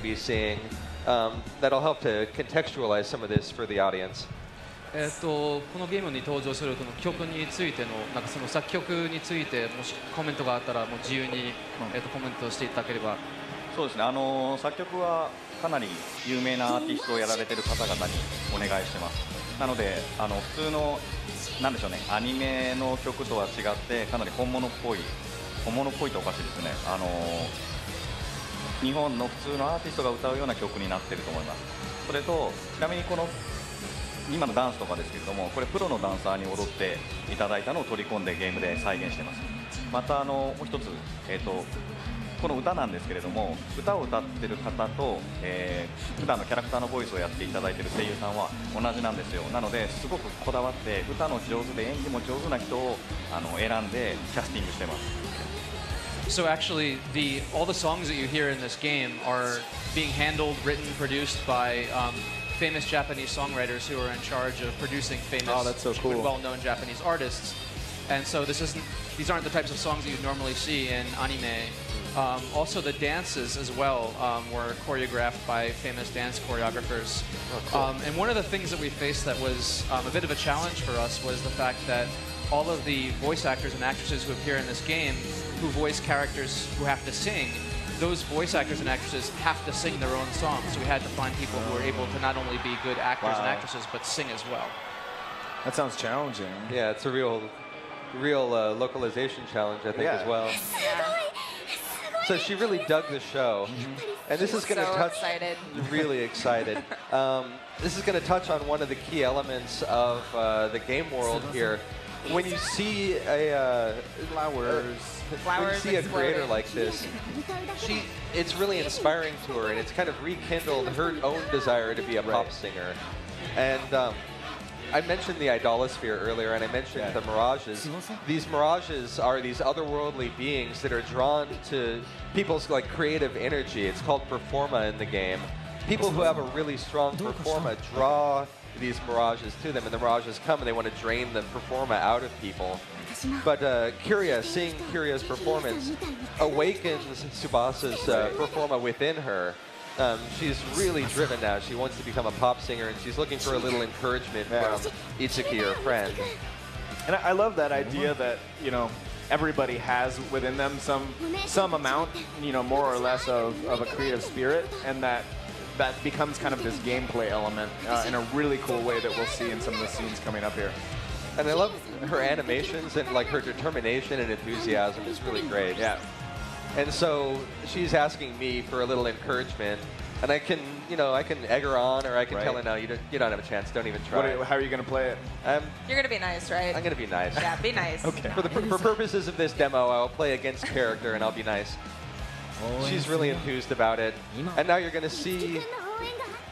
be seeing that'll help to contextualize some of this for the audience. このゲームに登場するこの曲についてのなんかその作曲についてもしコメントがあったらもう自由に、コメントしていただければ。そうですね。作曲はかなり有名なアーティストをやられている方々にお願いしてます。なので普通のなんでしょうね、アニメの曲とは違ってかなり本物っぽいっておかしいですね。日本の普通のアーティストが歌うような曲になっていると思います。それとちなみにこの今のダンスとかですけれども、これプロのダンサーに踊っていただいたのを取り込んでゲームで再現しています。またもう一つ、この歌なんですけれども、歌を歌ってる方と、普段のキャラクターのボイスをやっていただいている声優さんは同じなんですよ。なのですごくこだわって歌の上手で演技も上手な人を選んでキャスティングしてます。So actually, all the songs that you hear in this game are being handled, written, produced by famous Japanese songwriters who are in charge of producing famous, well-known Japanese artists. And so these aren't the types of songs that you normally see in anime. Also, the dances as well were choreographed by famous dance choreographers. And one of the things that we faced that was a bit of a challenge for us was the fact that all of the voice actors and actresses who appear in this game, who voice characters who have to sing, those voice actors and actresses have to sing their own songs. So we had to find people who were able to not only be good actors and actresses, but sing as well. That sounds challenging. Yeah, it's a real localization challenge, I think, as well. So she really dug the show, and this is going to touch. Really excited. This is going to touch on one of the key elements of the game world here. When you see a when you see a creator like this, it's really inspiring to her, and it's kind of rekindled her own desire to be a pop singer. And I mentioned the idolosphere earlier, and I mentioned the mirages. These mirages are these otherworldly beings that are drawn to people's creative energy. It's called performa in the game. People who have a really strong performa draw these mirages to them, and the mirages come and they want to drain the performa out of people. But seeing Kiria's performance awakens Tsubasa's performa within her. She's really driven now. She wants to become a pop singer, and she's looking for a little encouragement from Itsuki, her friend. And I love that idea that, everybody has within them some amount, more or less of a creative spirit, and that becomes kind of this gameplay element in a really cool way that we'll see in some of the scenes coming up here. And I love her animations, and her determination and enthusiasm is really great. Yeah. And so she's asking me for a little encouragement, and I can egg her on, or I can tell her, no, you don't have a chance. Don't even try. How are you going to play it? You're going to be nice, right? I'm going to be nice. Yeah, be nice. Okay. For purposes of this demo, I'll play against character, and I'll be nice. She's really enthused about it, and now you're going to see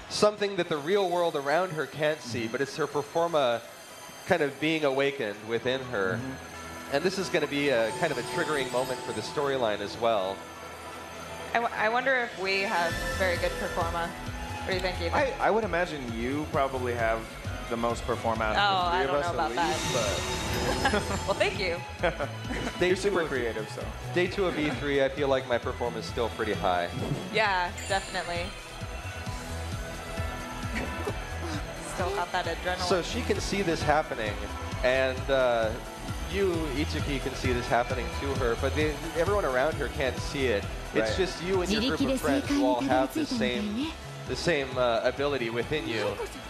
something that the real world around her can't see, but it's her performa kind of being awakened within her. And this is going to be a kind of a triggering moment for the storyline as well. I wonder if we have very good performa. What do you think, Ethan? I would imagine you probably have the most performa out of the three of us, I don't know about that. Well, thank you. You're super creative, so. Day 2 of E3, I feel like my performance is still pretty high. Yeah, definitely. Still got that adrenaline. So she can see this happening, and you, Itsuki, can see this happening to her, but everyone around her can't see it. It's just you and your group of friends who all have the same ability within you.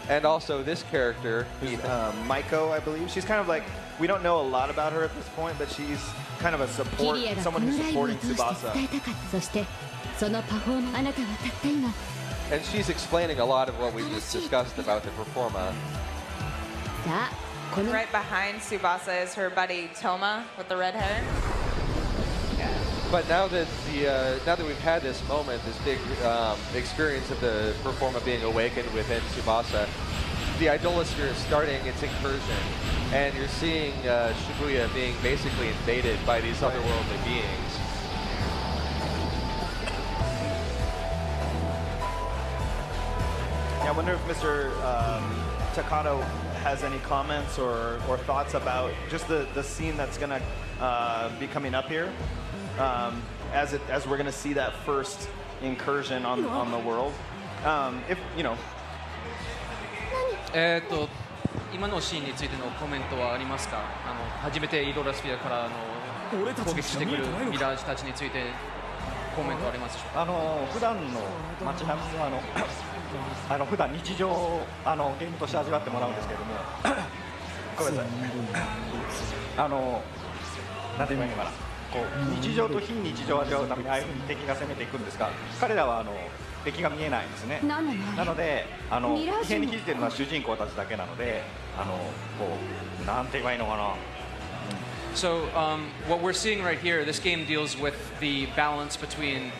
And also this character, who's Maiko, I believe. She's kind of like, we don't know a lot about her at this point, but she's kind of a someone who's supporting Tsubasa. And she's explaining a lot of what we just discussed about the performa. Right behind Tsubasa is her buddy Toma with the red hair. But now that we've had this moment, this big experience of the performa being awakened within Tsubasa, the idolosphere is starting its incursion, and you're seeing Shibuya being basically invaded by these otherworldly beings. Yeah, I wonder if Mr. Takato has any comments or thoughts about just the scene that's going to be coming up here, as we're going to see that first incursion on the world. If you know. 今のシーンについてのコメントはありますか？初めてイドラスフィアから攻撃してくるミラージュたちについてコメントありますでしょうか？普段の街並みは普段日常をゲームとして味わってもらうんですけれども、ごめんなさい。なんて言えばいいのかな。こう日常と非日常を味わうためにああいうふうに敵が攻めていくんですが、彼らは敵が見えないんですね。なので異変に気づいているのは主人公たちだけなので、こうなんて言えばいいのかな。So what we're seeing right here, this game deals with the balance between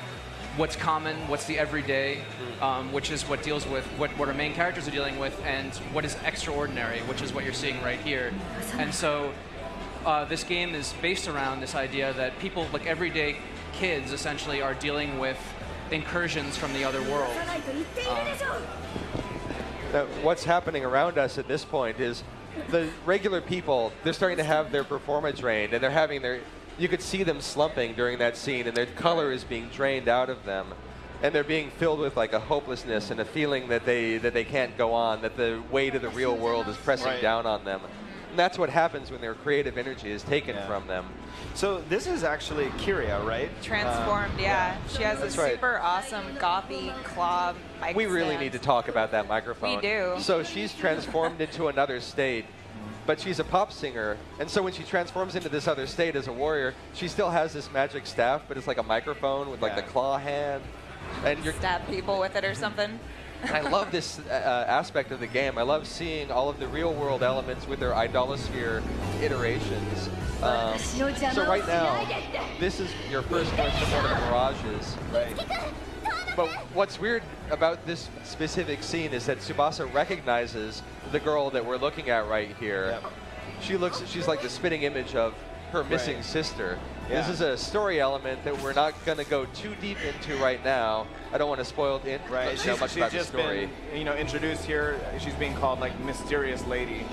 what's common, what's the everyday, which is what deals with what our main characters are dealing with, and what is extraordinary, which is what you're seeing right here. And so this game is based around this idea that people, like everyday kids, essentially are dealing with incursions from the other world. What's happening around us at this point is the regular people, they're starting to have their performance drained, and they're having their, you could see them slumping during that scene, and their color is being drained out of them, and they're being filled with like a hopelessness and a feeling that they can't go on, that the weight of the real world is pressing down on them. And that's what happens when their creative energy is taken from them. So this is actually Kyria, right? Transformed, yeah. She has a super awesome gothy claw mic We really stand. need to talk about that microphone. We do. So she's transformed into another state, but she's a pop singer, and so when she transforms into this other state as a warrior, she still has this magic staff, but it's like a microphone with like the claw hand. And you're stab people with it or something. I love this aspect of the game. I love seeing all of the real-world elements with their idolosphere iterations. So right now, this is your first glimpse of one of the mirages. Right. But what's weird about this specific scene is that Tsubasa recognizes the girl that we're looking at right here. Yep. She's like the spitting image of her missing sister. This is a story element that we're not going to go too deep into right now. I don't want to spoil it she's much about the story. Been, introduced here. She's being called like Mysterious Lady.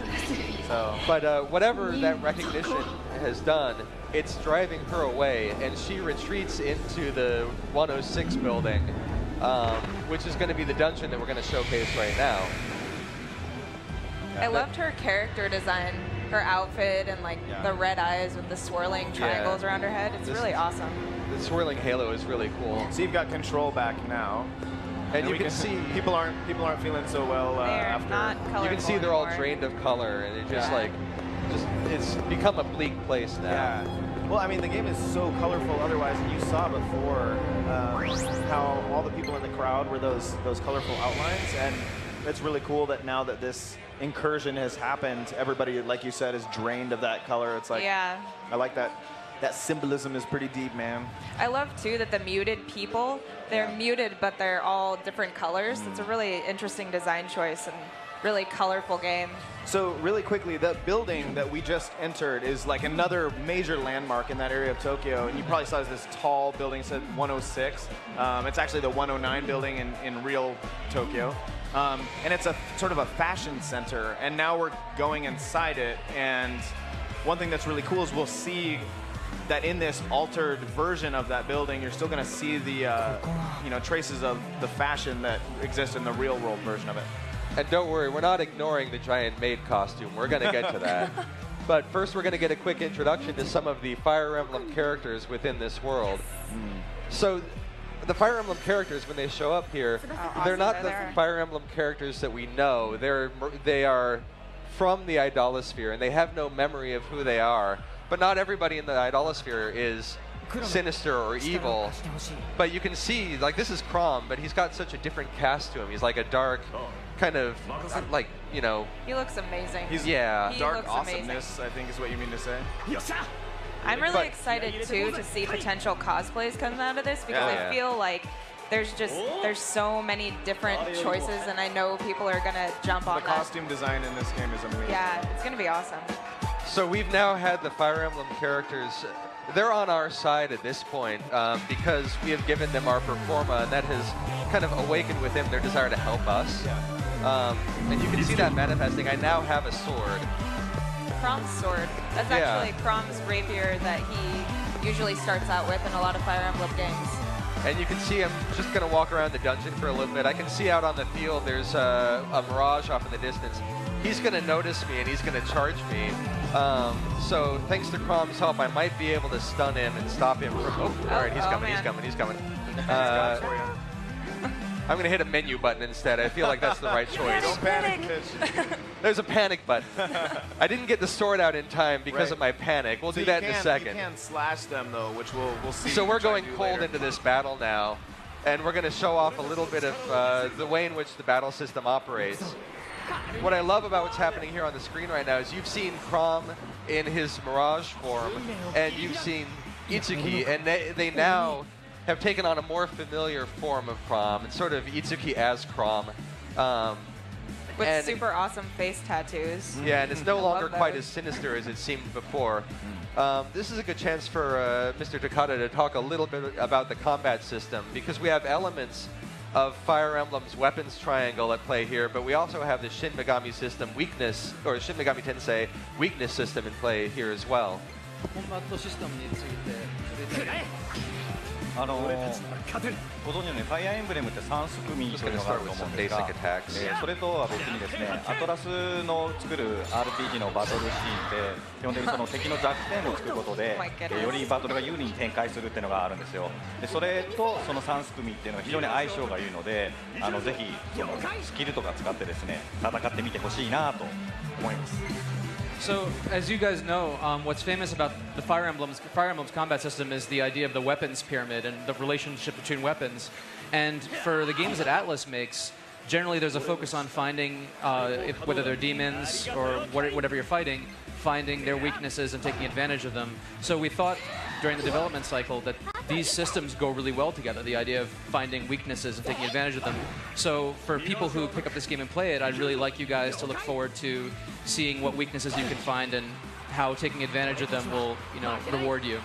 So, but whatever that recognition has done, it's driving her away, and she retreats into the 106 building, which is going to be the dungeon that we're going to showcase right now. I loved her character design. Her outfit and like the red eyes with the swirling triangles around her head. It's really awesome. The swirling halo is really cool. So you've got control back now. And you can see people aren't feeling so well after. Not colorful. You can see they're all anymore. drained of color, and it's just like it's become a bleak place now. Yeah. Well, I mean, the game is so colorful otherwise, and you saw before how all the people in the crowd were those colorful outlines, and it's really cool that now that this incursion has happened, everybody, like you said, is drained of that color. It's like, I like that. That symbolism is pretty deep, man. I love, too, that the muted people, they're muted, but they're all different colors. It's a really interesting design choice and really colorful game. So really quickly, that building that we just entered is like another major landmark in that area of Tokyo. And you probably saw this tall building, said 106. It's actually the 109 building in real Tokyo. And it's a sort of a fashion center, and now we're going inside it. And one thing that's really cool is we'll see that in this altered version of that building, you're still going to see the traces of the fashion that exists in the real world version of it. And don't worry, we're not ignoring the giant maid costume. We're going to get to that. But first, we're going to get a quick introduction to some of the Fire Emblem characters within this world. So the Fire Emblem characters, when they show up here, they're not the Fire Emblem characters that we know. They are from the idolosphere, and they have no memory of who they are. But not everybody in the idolosphere is sinister or evil. But you can see, like, this is Chrom, but he's got such a different cast to him. He's like a dark, kind of, like, He looks amazing. Dark awesomeness, I think is what you mean to say. I'm really excited, too, to see potential cosplays come out of this, because I feel like there's so many different choices, and I know people are going to jump on that. The costume design in this game is amazing. Yeah, it's going to be awesome. So we've now had the Fire Emblem characters. They're on our side at this point because we have given them our performa, and that has kind of awakened within their desire to help us. And you can see that manifesting. I now have a sword. Chrom's sword. That's actually Chrom's rapier that he usually starts out with in a lot of Fire Emblem games. And you can see I'm just going to walk around the dungeon for a little bit. I can see out on the field there's a Mirage off in the distance. He's going to notice me and he's going to charge me. So thanks to Crom's help, I might be able to stun him and stop him from... Oh, all right, he's coming. I'm going to hit a menu button instead. I feel like that's the right choice. Don't panic, bitch. There's a panic button. I didn't get the sword out in time because of my panic. We'll do that in a second. You can slash them, though, which we'll see. So we're going cold into this battle now, and we're going to show off a little bit of the way in which the battle system operates. What I love about what's happening here on the screen right now is you've seen Crom in his Mirage form, and you've seen Itsuki, and they now have taken on a more familiar form of Crom. It's sort of Itsuki as Crom. With super awesome face tattoos. Yeah, and it's no longer quite as sinister as it seemed before. This is a good chance for Mr. Takata to talk a little bit about the combat system, because we have elements of Fire Emblem's weapons triangle at play here, but we also have the Shin Megami system weakness, or Shin Megami Tensei weakness system in play here as well. ご存知のようにファイアーエンブレムって3組というのがあると思うんですが、それとは別にですね、アトラスの作る RPG のバトルシーンって基本的にその敵の弱点をつくことでよりバトルが有利に展開するっていうのがあるんですよ。でそれとその3組っていうのは非常に相性がいいので、ぜひそのスキルとか使ってですね、戦ってみてほしいなと思います。 So, as you guys know, what's famous about the Fire Emblem's combat system is the idea of the weapons pyramid and the relationship between weapons. And for the games that Atlas makes, generally there's a focus on finding, whether they're demons or whatever you're fighting, finding their weaknesses and taking advantage of them. So we thought during the development cycle that these systems go really well together, the idea of finding weaknesses and taking advantage of them. So for people who pick up this game and play it, I'd really like you guys to look forward to seeing what weaknesses you can find and how taking advantage of them will, reward you.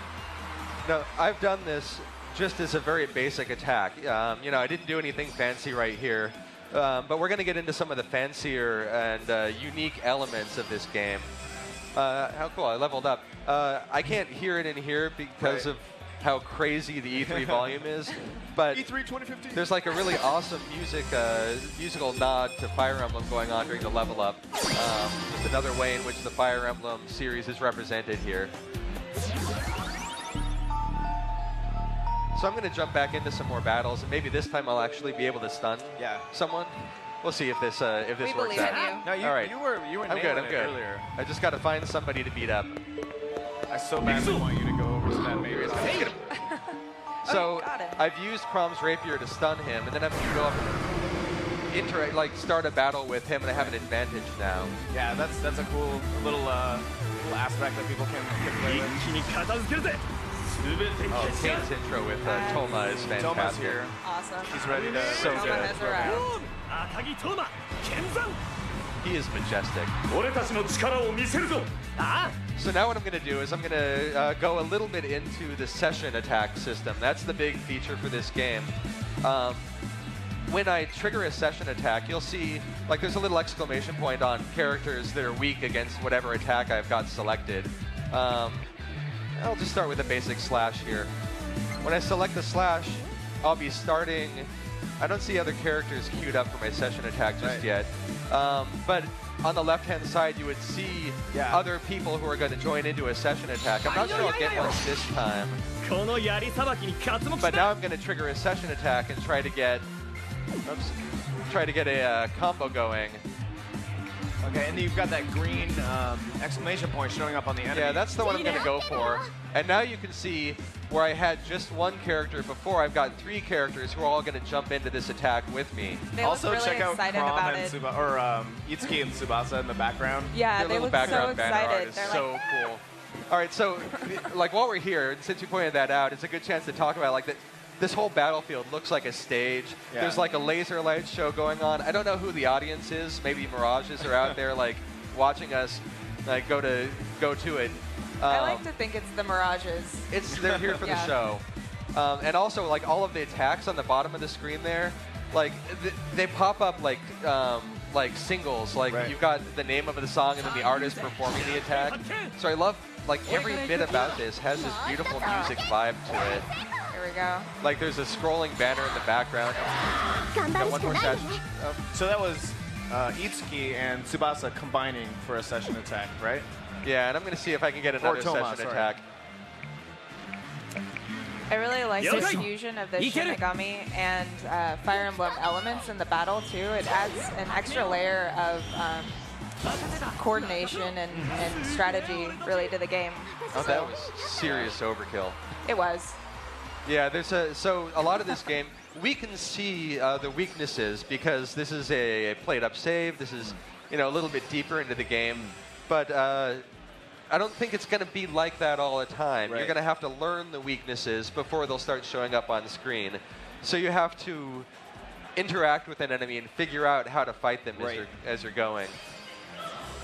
No, I've done this just as a very basic attack. I didn't do anything fancy right here, but we're going to get into some of the fancier and unique elements of this game. How cool, I leveled up. I can't hear it in here because of how crazy the E3 volume is, but E3 2015. There's like a really awesome musical nod to Fire Emblem going on during the level up. Just another way in which the Fire Emblem series is represented here. So I'm going to jump back into some more battles, and maybe this time I'll actually be able to stun someone. We'll see if this works out. No, you were I'm good. earlier. I just got to find somebody to beat up. I so badly want you to go over to that maybe. So I've used Crom's rapier to stun him, and then I'm going to go up and start a battle with him, and I have an advantage now. Yeah, that's a cool little aspect that people can play with. Oh, Kane's intro with Toma is fantastic. Toma's here. Awesome. He's ready to... So Toma good. has arrived. He is majestic. So now what I'm going to do is I'm going to go a little bit into the session attack system. That's the big feature for this game. When I trigger a session attack, you'll see there's a little exclamation point on characters that are weak against whatever attack I've got selected. I'll just start with a basic slash here. When I select the slash, I'll be starting... I don't see other characters queued up for my session attack just yet. But on the left-hand side, you would see other people who are going to join into a session attack. I'm not sure I'll get one this time. But now I'm going to trigger a session attack and try to get a combo going. Okay, and you've got that green exclamation point showing up on the enemy. Yeah, that's the one I'm going to go for. And now you can see where I had just one character before, I've got 3 characters who are all going to jump into this attack with me. They also, look really check out excited Crom about and it. Itsuki and Tsubasa in the background. Yeah, Their they little look background so banner art excited. is They're so cool. All right, so while we're here, since you pointed that out, it's a good chance to talk about this whole battlefield looks like a stage. Yeah. There's like a laser light show going on. I don't know who the audience is. Maybe Mirages are out there watching us go to it. I like to think it's the Mirages. They're here for the show. And also all of the attacks on the bottom of the screen there, they pop up like singles. You've got the name of the song and then the artist performing the attack. So I love every bit about this has this beautiful music vibe to it. Here we go. Like there's a scrolling banner in the background. Got one more session. Oh. So that was Itsuki and Tsubasa combining for a session attack, right? Yeah, and I'm going to see if I can get another session attack. I really like the fusion of the Shin Megami and Fire Emblem elements in the battle too. It adds an extra layer of coordination and strategy really to the game. Oh, that was serious overkill. It was. Yeah, so a lot of this game, we can see the weaknesses because this is a played-up save. This is, you know, a little bit deeper into the game, but I don't think it's going to be like that all the time. Right. You're going to have to learn the weaknesses before they'll start showing up on screen. So you have to interact with an enemy and figure out how to fight them as you're going.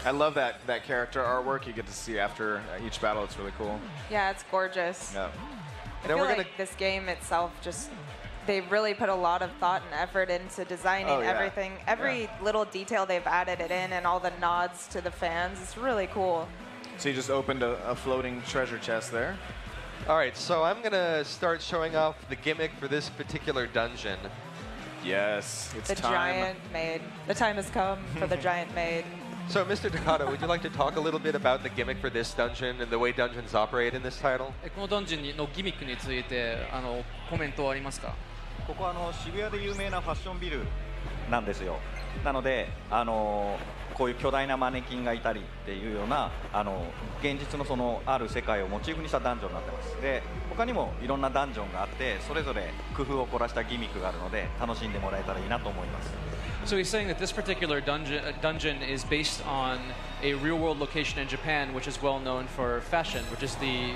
I love that character artwork you get to see after each battle. It's really cool. Yeah, it's gorgeous. Yeah. I feel like this game itself just, they really put a lot of thought and effort into designing everything. Every little detail they've added it in and all the nods to the fans. It's really cool. So you just opened a floating treasure chest there. All right, so I'm going to start showing off the gimmick for this particular dungeon. Yes, it's the time. Giant Maid. The time has come for the Giant Maid. So, Mr. Takata, would you like to talk a little bit about the gimmick for this dungeon and the way dungeons operate in this title? このダンジョンのギミックについてコメントはありますか？ここは渋谷で有名なファッションビルなんですよ。なのでこういう巨大なマネキンがいたりっていうような現実のそのある世界をモチーフにしたダンジョンになってます。で他にもいろんなダンジョンがあってそれぞれ工夫を凝らしたギミックがあるので楽しんでもらえたらいいなと思います。So he's saying that this particular dungeon is based on a real-world location in Japan, which is well known for fashion, which is the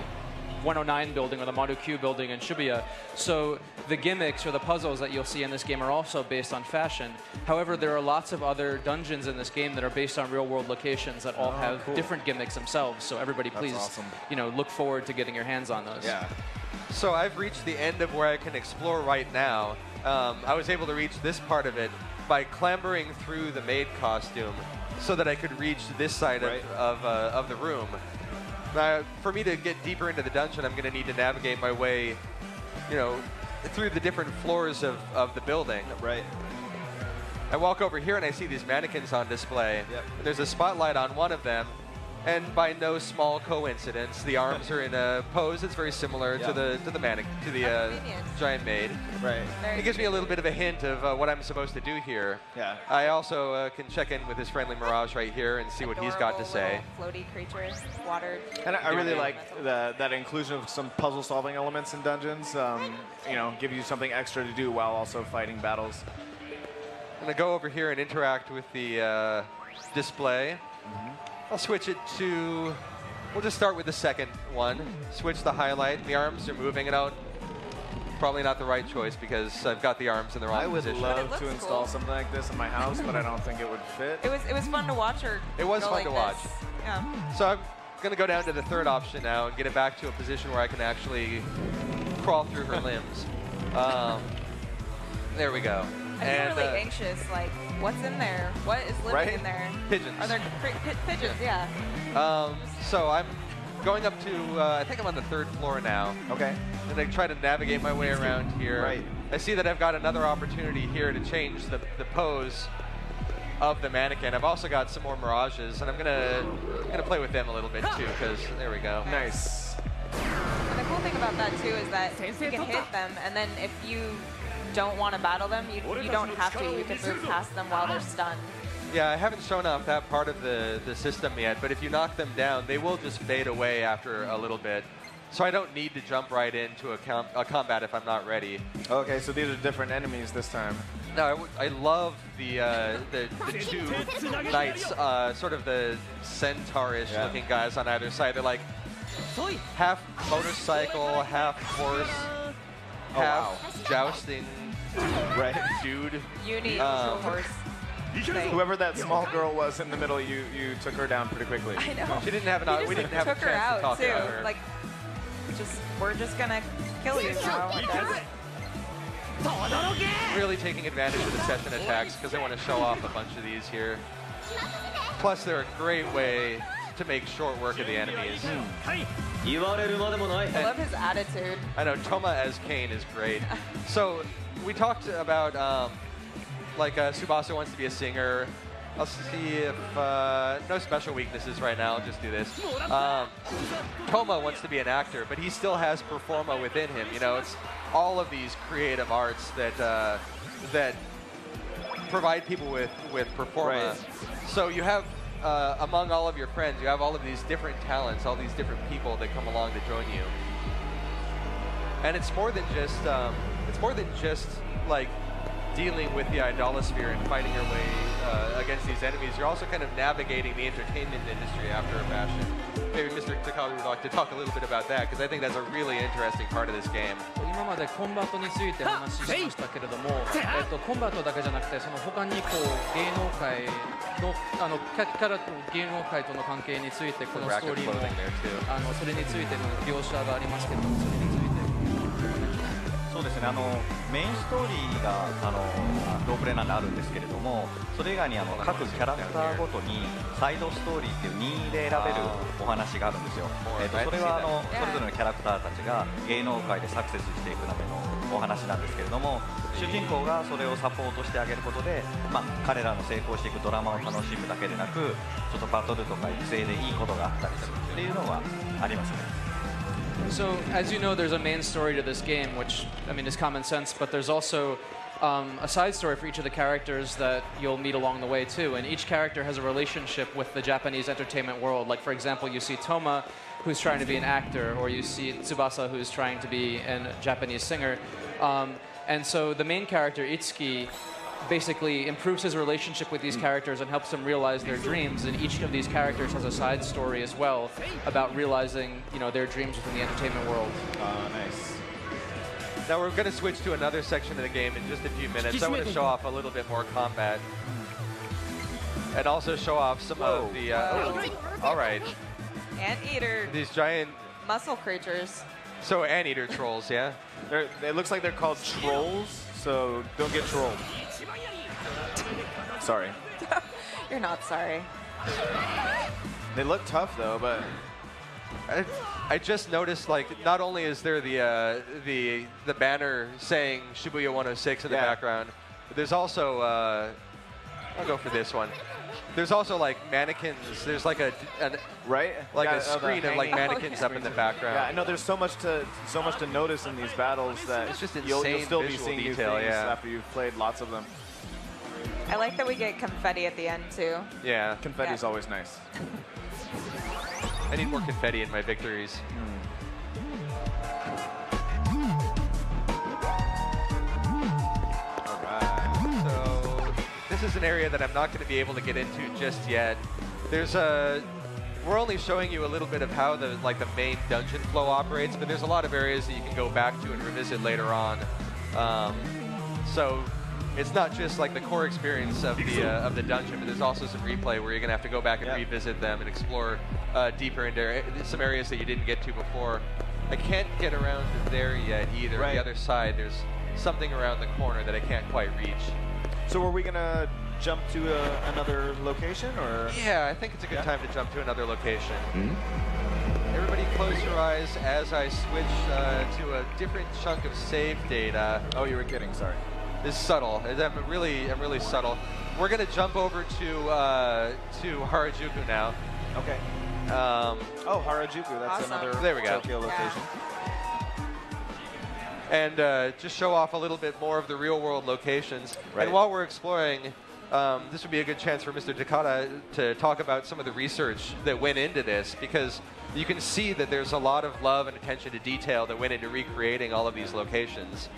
109 building or the Maru Q building in Shibuya. So the gimmicks or the puzzles that you'll see in this game are also based on fashion. However, there are lots of other dungeons in this game that are based on real-world locations that all have different gimmicks themselves. So everybody, please, you know, look forward to getting your hands on those. Yeah. So I've reached the end of where I can explore right now. I was able to reach this part of it by clambering through the maid costume so that I could reach this side of the room. Now, for me to get deeper into the dungeon, I'm going to need to navigate my way, you know, through the different floors of the building. Right. I walk over here and I see these mannequins on display. Yep. There's a spotlight on one of them. And by no small coincidence, the arms are in a pose that's very similar to the Giant Maid. Right. It gives me a little bit of a hint of what I'm supposed to do here. Yeah. I also can check in with this friendly Mirage right here and see what he's got to say. Floaty creatures, water. And I really like that inclusion of some puzzle-solving elements in dungeons. You know, give you something extra to do while also fighting battles. I'm gonna go over here and interact with the display. I'll switch it to, we'll just start with the second one. Switch the highlight. The arms are moving it out. Probably not the right choice because I've got the arms in the wrong position. I would love to install something like this in my house, but I don't think it would fit. It was fun to watch her. It was fun to watch. Yeah. So I'm gonna go down to the third option now and get it back to a position where I can actually crawl through her limbs. There we go. I'm really anxious, like, what's in there? What is living in there? Pigeons. Are there pigeons? Yeah. So I'm going up to, I think I'm on the third floor now. Okay. And I try to navigate my way around here. Right. I see that I've got another opportunity here to change the pose of the mannequin. I've also got some more Mirages, and I'm gonna play with them a little bit too, because there we go. Nice. And the cool thing about that too is that you can hit them, and then if you don't want to battle them, you don't have to. You can move past them while they're stunned. Yeah, I haven't shown off that part of the system yet, but if you knock them down, they will just fade away after a little bit. So I don't need to jump right into a combat if I'm not ready. Okay, so these are different enemies this time. No, I love the two knights, sort of the centaur-ish looking guys on either side. They're like half motorcycle, half horse, half jousting dude. You need a horse. Whoever that small girl was in the middle, you took her down pretty quickly. I know. She didn't have an. We didn't have a chance to talk to her. Like, we're just gonna kill you now. Really taking advantage of the session attacks because I want to show off a bunch of these here. Plus, they're a great way to make short work of the enemies. I love his attitude. I know, Toma as Kane is great. So we talked about Tsubasa wants to be a singer. I'll see if no special weaknesses right now. I'll just do this. Toma wants to be an actor, but he still has performa within him. You know, it's all of these creative arts that that provide people with performa. Right. So you have among all of your friends, you have all of these different talents, all these different people that come along to join you. And it's more than just like dealing with the idolosphere and fighting your way against these enemies. You're also kind of navigating the entertainment industry after a fashion. Maybe Mr. Takagi would like to talk a little bit about that, because I think that's a really interesting part of this game. 今までコンバットについてお話ししましたけれども、コンバットだけじゃなくて、その他にこう芸能界のキャラと芸能界との関係についてこのストーリーもそれについての描写がありますけれども、それについて。そうですね、メインストーリーがロープレイなんであるんですけれども、それ以外に各キャラクターごとにサイドストーリーっていう任意で選べるお話があるんですよ。それはそれぞれのキャラクターたちが芸能界でサクセスしていくためのお話なんですけれども、主人公がそれをサポートしてあげることで、彼らの成功していくドラマを楽しむだけでなく、ちょっとバトルとか育成でいいことがあったりするっていうのはありますね。So, as you know, there's a main story to this game, which, I mean, is common sense, but there's also a side story for each of the characters that you'll meet along the way, too. And each character has a relationship with the Japanese entertainment world. Like, for example, you see Toma, who's trying to be an actor, or you see Tsubasa, who's trying to be a Japanese singer. And so the main character, Itsuki, basically improves his relationship with these characters and helps them realize their dreams. And each of these characters has a side story as well about realizing, you know, their dreams within the entertainment world. Nice. Now we're going to switch to another section of the game in just a few minutes. I want to show off a little bit more combat and also show off some of the. All right. Anteater. These giant muscle creatures. So anteater trolls, yeah. It looks like they're called trolls, so don't get trolled. Sorry. You're not sorry. They look tough though, but I just noticed, like, not only is there the banner saying Shibuya 106 in the background, but there's also I'll go for this one. There's also like mannequins. There's like a screen of like mannequins up in the background. Yeah, I know. There's so much to notice in these battles that it's just insane you'll still be seeing detail, new things after you've played lots of them. I like that we get confetti at the end too. Yeah, confetti's always nice. I need more confetti in my victories. This is an area that I'm not going to be able to get into just yet. We're only showing you a little bit of how the main dungeon flow operates, but there's a lot of areas that you can go back to and revisit later on. So it's not just like the core experience of the dungeon, but there's also some replay where you're going to have to go back and revisit them and explore deeper into some areas that you didn't get to before. I can't get around there yet either. On the other side, there's something around the corner that I can't quite reach. So are we going to jump to another location, or? Yeah, I think it's a good time to jump to another location. Everybody close your eyes as I switch to a different chunk of save data. Oh, you were kidding, sorry. It's subtle. I'm really subtle. We're going to jump over to Harajuku now. Okay. Oh, Harajuku, that's another Tokyo location. And just show off a little bit more of the real-world locations. And while we're exploring, this would be a good chance for Mr. Takada to talk about some of the research that went into this, because you can see that there's a lot of love and attention to detail that went into recreating all of these locations.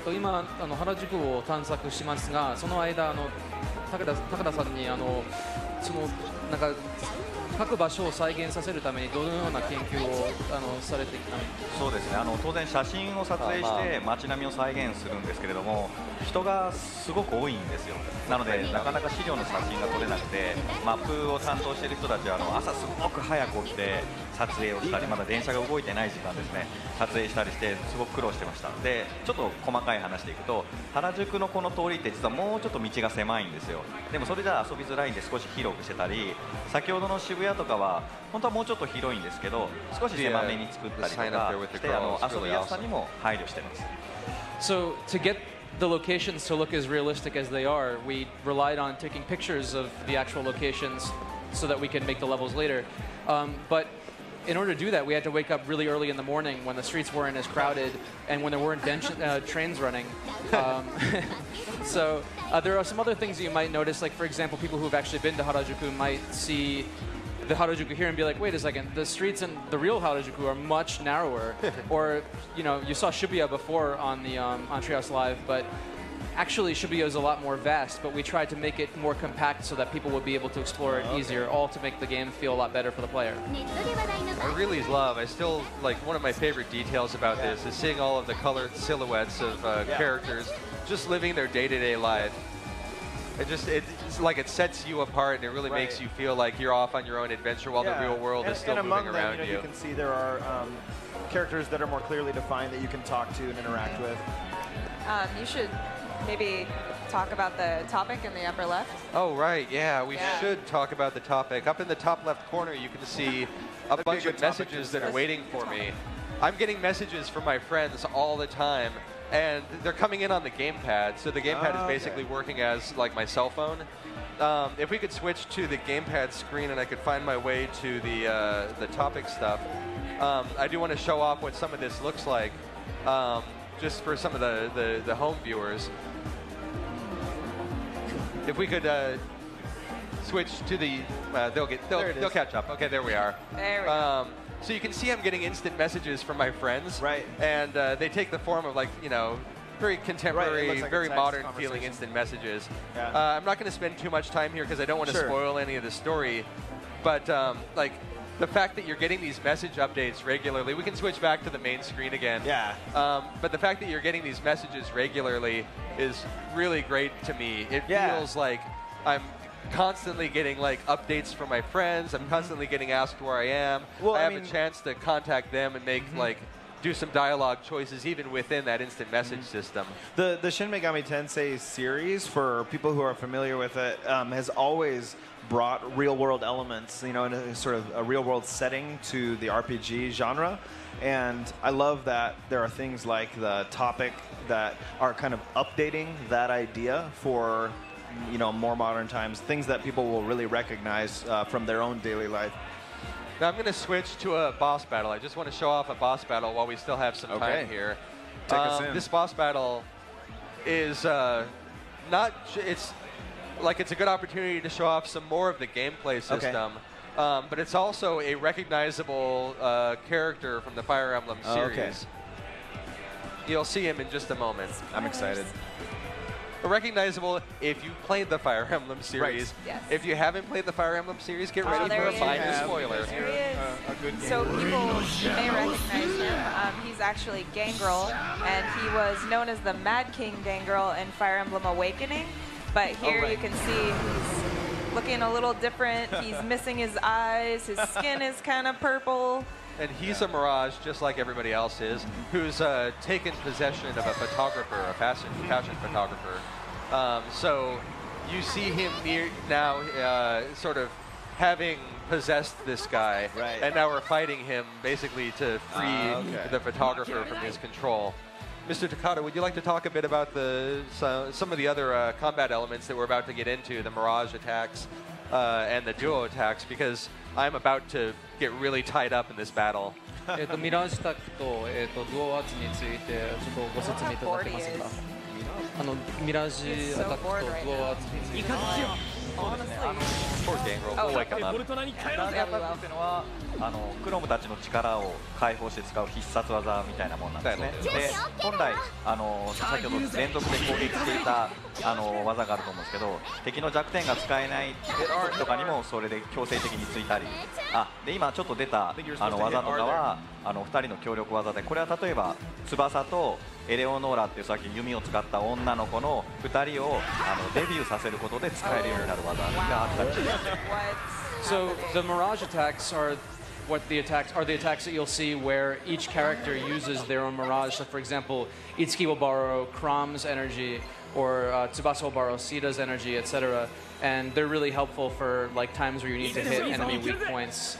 今原宿を探索しますが、その間高田さんにそのなんか各場所を再現させるためにどのような研究をされてきたんですか？そうですね。当然写真を撮影して街並みを再現するんですけれども、人がすごく多いんですよ。なのでなかなか資料の写真が撮れなくて、マップを担当している人たちは朝すごく早く起きて撮影をしたり、まだ電車が動いてない時間ですね、撮影したりしてすごく苦労してました。でちょっと細かい話でいくと、原宿のこの通りって実はもうちょっと道が狭いんですよ。でもそれじゃ遊びづらいんで少し広くしてたり、先ほどの渋谷とかは本当はもうちょっと広いんですけど、少し狭めに作ったりとかして、遊びやすさにも配慮してます。 So to get the locations to look as realistic as they are, we relied on taking pictures of the actual locations so that we can make the levels later. But in order to do that, we had to wake up really early in the morning when the streets weren't as crowded and when there weren't trains running. So there are some other things that you might notice, like for example, people who have actually been to Harajuku might see the Harajuku here and be like, wait a second, the streets in the real Harajuku are much narrower. Or, you know, you saw Shibuya before on the on Treehouse Live, but actually Shibuya is a lot more vast, but we tried to make it more compact so that people would be able to explore it easier, all to make the game feel a lot better for the player. I really love, I still, like, one of my favorite details about this is seeing all of the colored silhouettes of characters just living their day-to-day life. It's like it sets you apart, and it really makes you feel like you're off on your own adventure while the real world is still moving around you. You can see there are characters that are more clearly defined that you can talk to and interact with. You should maybe talk about the topic in the upper left. Oh, right, yeah, we should talk about the topic. Up in the top left corner, you can see a bunch of messages that are waiting for me. I'm getting messages from my friends all the time, and they're coming in on the gamepad. So the gamepad is basically working as like my cell phone. If we could switch to the gamepad screen and I could find my way to the topic stuff, I do want to show off what some of this looks like, just for some of the home viewers. If we could switch to the, they'll catch up. Okay, there we are. There we go. So you can see I'm getting instant messages from my friends. Right. And they take the form of, like, you know, very contemporary, like very modern feeling instant messages. I'm not going to spend too much time here because I don't want to spoil any of the story. But like the fact that you're getting these message updates regularly, we can switch back to the main screen again. Yeah. But the fact that you're getting these messages regularly is really great to me. It feels like I'm constantly getting like updates from my friends. I'm constantly getting asked where I am. Well, I have a chance to contact them and make like do some dialogue choices even within that instant message system. The Shin Megami Tensei series, for people who are familiar with it, has always brought real-world elements, you know, in a sort of a real-world setting to the RPG genre. And I love that there are things like the topic that are kind of updating that idea for, you know, more modern times, things that people will really recognize from their own daily life. Now I'm going to switch to a boss battle. I just want to show off a boss battle while we still have some time here. Take us in. This boss battle is it's a good opportunity to show off some more of the gameplay system. But it's also a recognizable character from the Fire Emblem series. You'll see him in just a moment. I'm excited. Recognizable if you played the Fire Emblem series. Right. Yes. If you haven't played the Fire Emblem series, get ready for a minor spoiler. There he is. So people may recognize him. He's actually Gangrel, and he was known as the Mad King Gangrel in Fire Emblem Awakening. But here you can see he's looking a little different. He's missing his eyes. His skin is kind of purple. And he's a Mirage, just like everybody else is, who's taken possession of a photographer, a fashion photographer. So you see him now sort of having possessed this guy, and now we're fighting him basically to free the photographer from his control. Mr. Takada, would you like to talk a bit about some of the other combat elements that we're about to get into, the Mirage attacks and the duo attacks, because I'm about to get really tied up in this battle. ミラージュタックとドアアーツについてちょっとご説明いただけますか。ミラージュアタックとドアアーツについて。Poor Gangrel, we'll wake him up. っていうのはクロムたちの力を解放して使う必殺技みたいなものなんですね。で本来先ほど連続で攻撃していた技があると思うんですけど、敵の弱点が使えない時とかにもそれで強制的についたり、で今ちょっと出た技とかは2人の協力技で、これは例えば翼とエレオノーラっていうさっき弓を使った女の子の2人をデビューさせることで使えるようになる技があったりします。So the Mirage attacks are what the attacks are, the attacks that you'll see where each character uses their own Mirage. So for example, Itsuki will borrow Chrom's energy, or Tsubasa will borrow Sita's energy, etc. And they're really helpful for like times where you need to hit enemy weak points.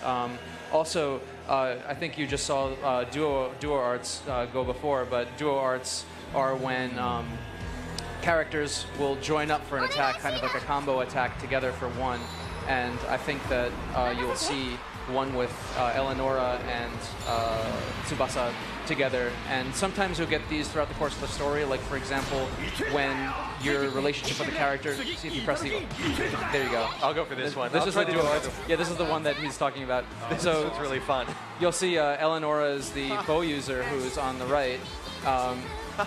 Also, I think you just saw duo arts go before, but duo arts are when characters will join up for an attack, kind of like a combo attack together for one. And I think that you'll see one with Eleonora and Tsubasa together. And sometimes you'll get these throughout the course of the story. Like, for example, when your relationship with the character, see if you press the... There you go. I'll go for this one. This is the duo arts. Yeah, this is the one that he's talking about. So it's really fun. You'll see Eleonora is the bow user who's on the right.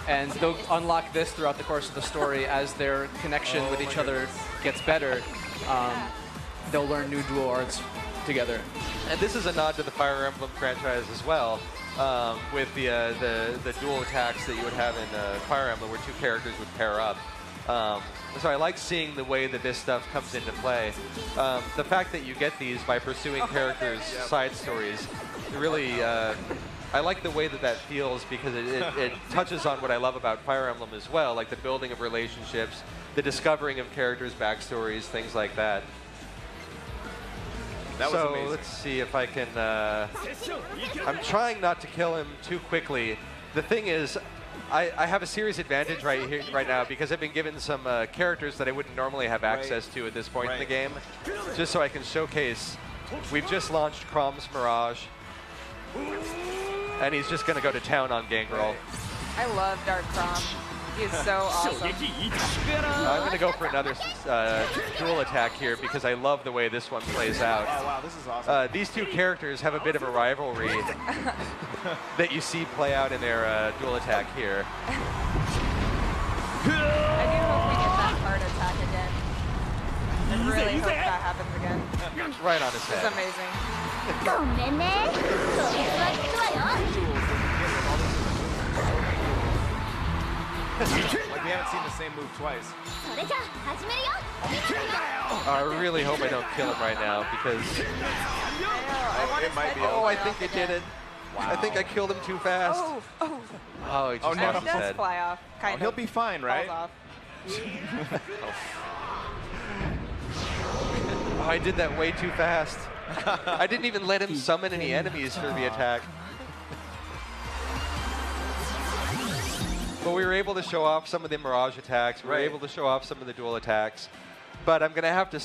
And they'll unlock this throughout the course of the story as their connection with each other gets better. They'll learn new dual arts together. And this is a nod to the Fire Emblem franchise as well, with the dual attacks that you would have in Fire Emblem, where two characters would pair up. So I like seeing the way that this stuff comes into play. The fact that you get these by pursuing characters' side stories, really, I like the way that that feels, because it touches on what I love about Fire Emblem as well, like the building of relationships, the discovering of characters' backstories, things like that. That was so amazing. Let's see if I can... I'm trying not to kill him too quickly. The thing is, I have a serious advantage right now, because I've been given some characters that I wouldn't normally have access to at this point in the game, just so I can showcase. We've just launched Chrom's Mirage, and he's just going to go to town on Gangrel. I love Dark Chrom. He's so awesome. I'm going to go for another dual attack here, because I love the way this one plays out. Oh, wow, this is awesome. These two characters have a bit of a rivalry that you see play out in their dual attack here. I do hope we get that card attack again. I really hope that happens again. Right on his head. It's amazing. Like, we haven't seen the same move twice. I really hope I don't kill him right now, because... It might be. Oh, I think I did it. Wow. I think I killed him too fast. Oh, he just lost It his does head. fly off, kind of. He'll be fine, right? Falls off. Oh, I did that way too fast. I didn't even let him summon any enemies for the attack. But we were able to show off some of the Mirage attacks. We were able to show off some of the dual attacks. But I'm going to have to